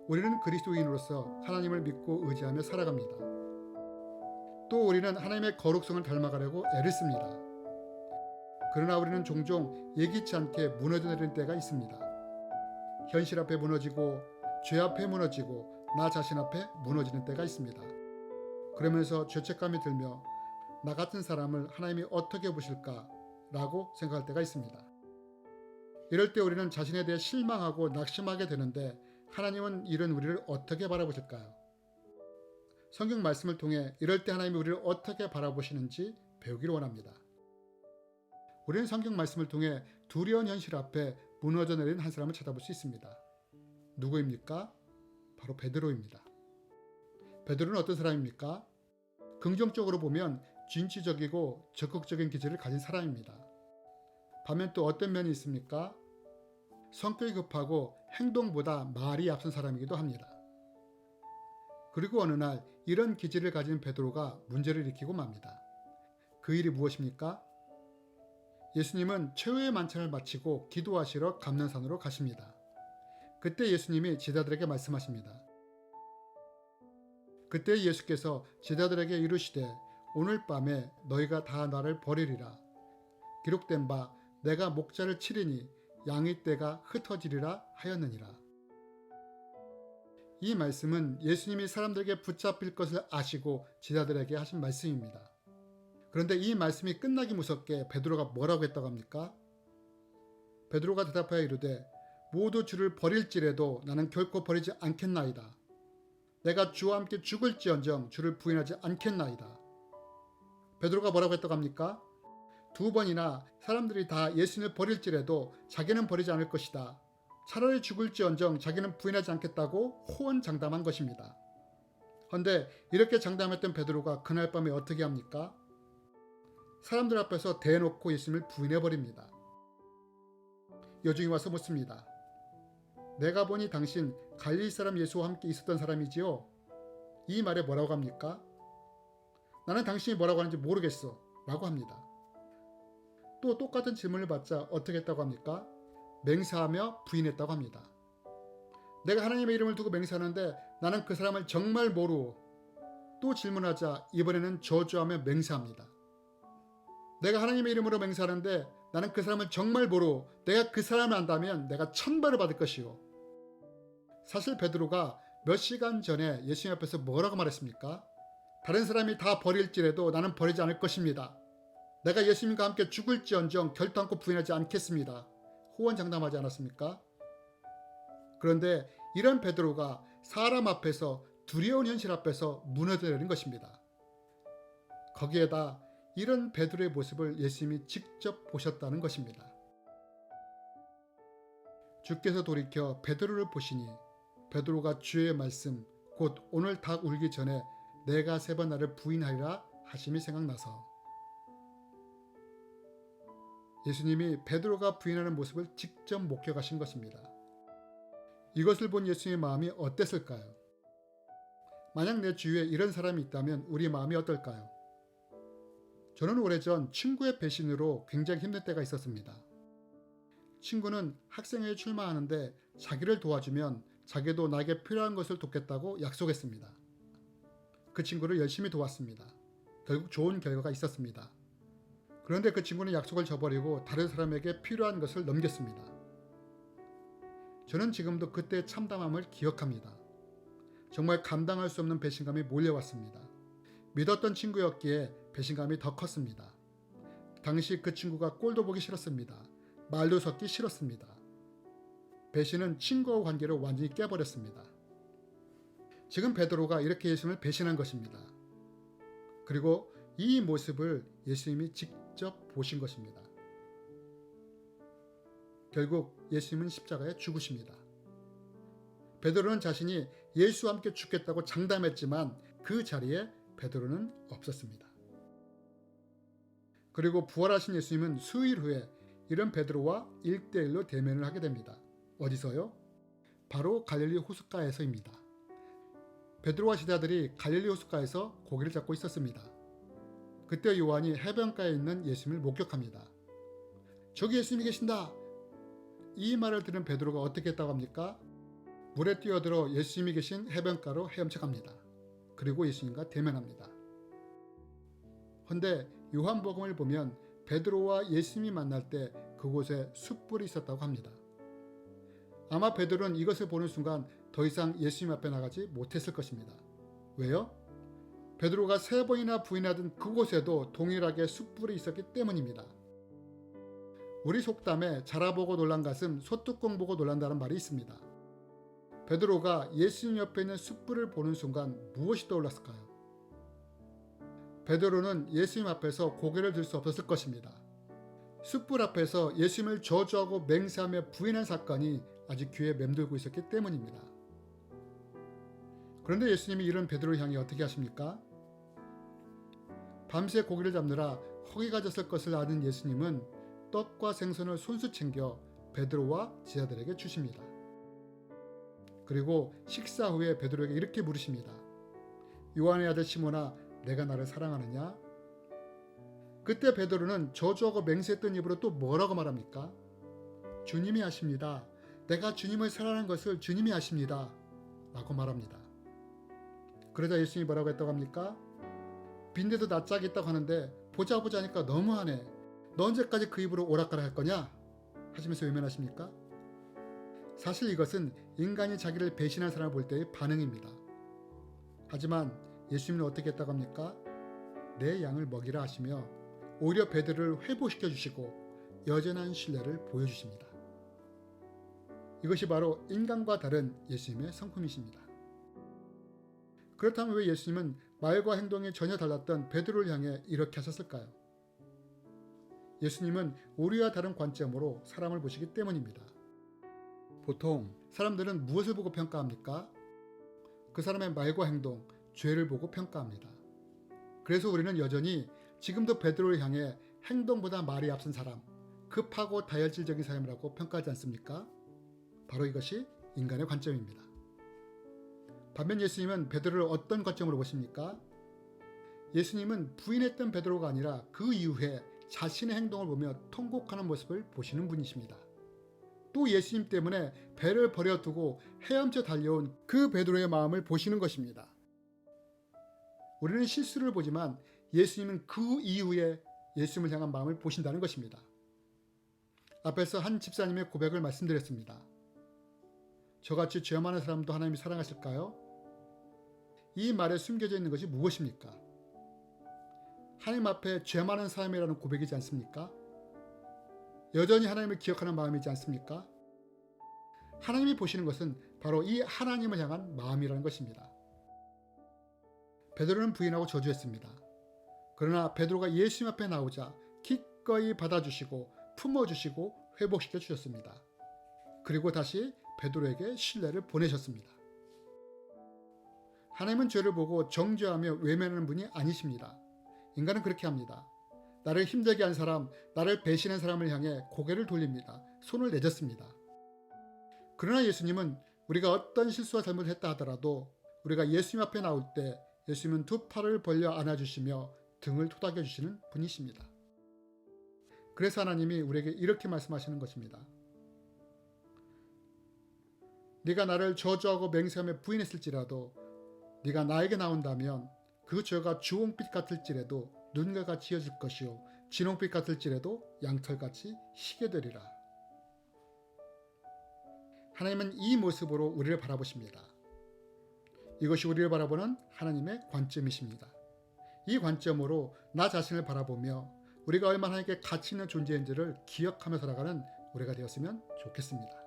우리는 그리스도인으로서 하나님을 믿고 의지하며 살아갑니다. 또 우리는 하나님의 거룩성을 닮아가려고 애를 씁니다. 그러나 우리는 종종 예기치 않게 무너져 내리는 때가 있습니다. 현실 앞에 무너지고 죄 앞에 무너지고 나 자신 앞에 무너지는 때가 있습니다. 그러면서 죄책감이 들며 나 같은 사람을 하나님이 어떻게 보실까 라고 생각할 때가 있습니다. 이럴 때 우리는 자신에 대해 실망하고 낙심하게 되는데 하나님은 이런 우리를 어떻게 바라보실까요? 성경 말씀을 통해 이럴 때 하나님이 우리를 어떻게 바라보시는지 배우기를 원합니다. 우리는 성경 말씀을 통해 두려운 현실 앞에 무너져 내린 한 사람을 찾아볼 수 있습니다. 누구입니까? 바로 베드로입니다. 베드로는 어떤 사람입니까? 긍정적으로 보면 진취적이고 적극적인 기질을 가진 사람입니다. 반면 또 어떤 면이 있습니까? 성격이 급하고 행동보다 말이 앞선 사람이기도 합니다. 그리고 어느 날 이런 기질을 가진 베드로가 문제를 일으키고 맙니다. 그 일이 무엇입니까? 예수님은 최후의 만찬을 마치고 기도하시러 감난산으로 가십니다. 그때 예수님이 제자들에게 말씀하십니다. 그때 예수께서 제자들에게 이르시되 오늘 밤에 너희가 다 나를 버리리라. 기록된 바 내가 목자를 치리니 양의 떼가 흩어지리라 하였느니라. 이 말씀은 예수님이 사람들에게 붙잡힐 것을 아시고 제자들에게 하신 말씀입니다. 그런데 이 말씀이 끝나기 무섭게 베드로가 뭐라고 했다고 합니까? 베드로가 대답하여 이르되 모두 주를 버릴지라도 나는 결코 버리지 않겠나이다. 내가 주와 함께 죽을지언정 주를 부인하지 않겠나이다. 베드로가 뭐라고 했다고 합니까? 2번이나 사람들이 다 예수님을 버릴지라도 자기는 버리지 않을 것이다. 차라리 죽을지언정 자기는 부인하지 않겠다고 호언장담한 것입니다. 그런데 이렇게 장담했던 베드로가 그날 밤에 어떻게 합니까? 사람들 앞에서 대놓고 예수님을 부인해버립니다. 여중이 와서 묻습니다. 내가 보니 당신 갈릴리 사람 예수와 함께 있었던 사람이지요? 이 말에 뭐라고 합니까? 나는 당신이 뭐라고 하는지 모르겠어 라고 합니다. 또 똑같은 질문을 받자 어떻게 했다고 합니까? 맹세하며 부인했다고 합니다. 내가 하나님의 이름을 두고 맹세하는데 나는 그 사람을 정말 모르오. 또 질문하자 이번에는 저주하며 맹세합니다. 내가 하나님의 이름으로 맹세하는데 나는 그 사람을 정말 모르오. 내가 그 사람을 안다면 내가 천벌을 받을 것이오. 사실 베드로가 몇 시간 전에 예수님 앞에서 뭐라고 말했습니까? 다른 사람이 다 버릴지라도 나는 버리지 않을 것입니다. 내가 예수님과 함께 죽을지언정 결단코 부인하지 않겠습니다. 호언장담하지 않았습니까? 그런데 이런 베드로가 사람 앞에서 두려운 현실 앞에서 무너져 내린 것입니다. 거기에다 이런 베드로의 모습을 예수님이 직접 보셨다는 것입니다. 주께서 돌이켜 베드로를 보시니 베드로가 주의 말씀 곧 오늘 닭 울기 전에 내가 3번 나를 부인하리라 하심이 생각나서 예수님이 베드로가 부인하는 모습을 직접 목격하신 것입니다. 이것을 본 예수님의 마음이 어땠을까요? 만약 내 주위에 이런 사람이 있다면 우리 마음이 어떨까요? 저는 오래전 친구의 배신으로 굉장히 힘든 때가 있었습니다. 친구는 학생회에 출마하는데 자기를 도와주면 자기도 나에게 필요한 것을 돕겠다고 약속했습니다. 그 친구를 열심히 도왔습니다. 결국 좋은 결과가 있었습니다. 그런데 그 친구는 약속을 저버리고 다른 사람에게 필요한 것을 넘겼습니다. 저는 지금도 그때의 참담함을 기억합니다. 정말 감당할 수 없는 배신감이 몰려왔습니다. 믿었던 친구였기에 배신감이 더 컸습니다. 당시 그 친구가 꼴도 보기 싫었습니다. 말도 섞기 싫었습니다. 배신은 친구와 관계를 완전히 깨버렸습니다. 지금 베드로가 이렇게 예수님을 배신한 것입니다. 그리고 이 모습을 예수님이 직접 보신 것입니다. 결국 예수님은 십자가에 죽으십니다. 베드로는 자신이 예수와 함께 죽겠다고 장담했지만 그 자리에 베드로는 없었습니다. 그리고 부활하신 예수님은 수일 후에 이런 베드로와 1대1로 대면을 하게 됩니다. 어디서요? 바로 갈릴리 호숫가에서입니다. 베드로와 제자들이 갈릴리 호숫가에서 고기를 잡고 있었습니다. 그때 요한이 해변가에 있는 예수님을 목격합니다. 저기 예수님이 계신다! 이 말을 들은 베드로가 어떻게 했다고 합니까? 물에 뛰어들어 예수님이 계신 해변가로 헤엄쳐 갑니다. 그리고 예수님과 대면합니다. 헌데 요한복음을 보면 베드로와 예수님이 만날 때 그곳에 숯불이 있었다고 합니다. 아마 베드로는 이것을 보는 순간 더 이상 예수님 앞에 나가지 못했을 것입니다. 왜요? 베드로가 3번이나 부인하던 그곳에도 동일하게 숯불이 있었기 때문입니다. 우리 속담에 자라보고 놀란 가슴 소뚜껑 보고 놀란다는 말이 있습니다. 베드로가 예수님 옆에 있는 숯불을 보는 순간 무엇이 떠올랐을까요? 베드로는 예수님 앞에서 고개를 들 수 없었을 것입니다. 숯불 앞에서 예수님을 저주하고 맹세하며 부인한 사건이 아직 귀에 맴돌고 있었기 때문입니다. 그런데 예수님이 이런 베드로를 향해 어떻게 하십니까? 밤새 고기를 잡느라 허기가 졌을 것을 아는 예수님은 떡과 생선을 손수 챙겨 베드로와 제자들에게 주십니다. 그리고 식사 후에 베드로에게 이렇게 물으십니다. 요한의 아들 시몬아, 내가 나를 사랑하느냐? 그때 베드로는 저주하고 맹세했던 입으로 또 뭐라고 말합니까? 주님이 아십니다. 내가 주님을 사랑하는 것을 주님이 아십니다. 라고 말합니다. 그러자 예수님이 뭐라고 했다고 합니까? 빈대도 낯짝이 있다고 하는데 보자 하니까 너무하네. 너 언제까지 그 입으로 오락가락 할 거냐? 하시면서 외면하십니까? 사실 이것은 인간이 자기를 배신한 사람을 볼 때의 반응입니다. 하지만 예수님은 어떻게 했다고 합니까? 내 양을 먹이라 하시며 오히려 베드로를 회복시켜 주시고 여전한 신뢰를 보여주십니다. 이것이 바로 인간과 다른 예수님의 성품이십니다. 그렇다면 왜 예수님은 말과 행동이 전혀 달랐던 베드로를 향해 이렇게 하셨을까요? 예수님은 우리와 다른 관점으로 사람을 보시기 때문입니다. 보통 사람들은 무엇을 보고 평가합니까? 그 사람의 말과 행동, 죄를 보고 평가합니다. 그래서 우리는 여전히 지금도 베드로를 향해 행동보다 말이 앞선 사람, 급하고 다혈질적인 사람이라고 평가하지 않습니까? 바로 이것이 인간의 관점입니다. 반면 예수님은 베드로를 어떤 관점으로 보십니까? 예수님은 부인했던 베드로가 아니라 그 이후에 자신의 행동을 보며 통곡하는 모습을 보시는 분이십니다. 또 예수님 때문에 배를 버려두고 헤엄쳐 달려온 그 베드로의 마음을 보시는 것입니다. 우리는 실수를 보지만 예수님은 그 이후에 예수님을 향한 마음을 보신다는 것입니다. 앞에서 한 집사님의 고백을 말씀드렸습니다. 저같이 죄 많은 사람도 하나님이 사랑하실까요? 이 말에 숨겨져 있는 것이 무엇입니까? 하나님 앞에 죄 많은 사람이라는 고백이지 않습니까? 여전히 하나님을 기억하는 마음이지 않습니까? 하나님이 보시는 것은 바로 이 하나님을 향한 마음이라는 것입니다. 베드로는 부인하고 저주했습니다. 그러나 베드로가 예수님 앞에 나오자 기꺼이 받아주시고 품어주시고 회복시켜 주셨습니다. 그리고 다시 베드로에게 신뢰를 보내셨습니다. 하나님은 죄를 보고 정죄하며 외면하는 분이 아니십니다. 인간은 그렇게 합니다. 나를 힘들게 한 사람, 나를 배신한 사람을 향해 고개를 돌립니다. 손을 내젓습니다. 그러나 예수님은 우리가 어떤 실수와 잘못을 했다 하더라도 우리가 예수님 앞에 나올 때 예수님은 두 팔을 벌려 안아주시며 등을 토닥여 주시는 분이십니다. 그래서 하나님이 우리에게 이렇게 말씀하시는 것입니다. 네가 나를 저주하고 맹세하며 부인했을지라도 네가 나에게 나온다면 그 죄가 주홍빛 같을지라도 눈과 같이 이어질 것이요 진홍빛 같을지라도 양털같이 희게 되리라. 하나님은 이 모습으로 우리를 바라보십니다. 이것이 우리를 바라보는 하나님의 관점이십니다. 이 관점으로 나 자신을 바라보며 우리가 얼마나 하나님께 가치 있는 존재인지를 기억하며 살아가는 우리가 되었으면 좋겠습니다.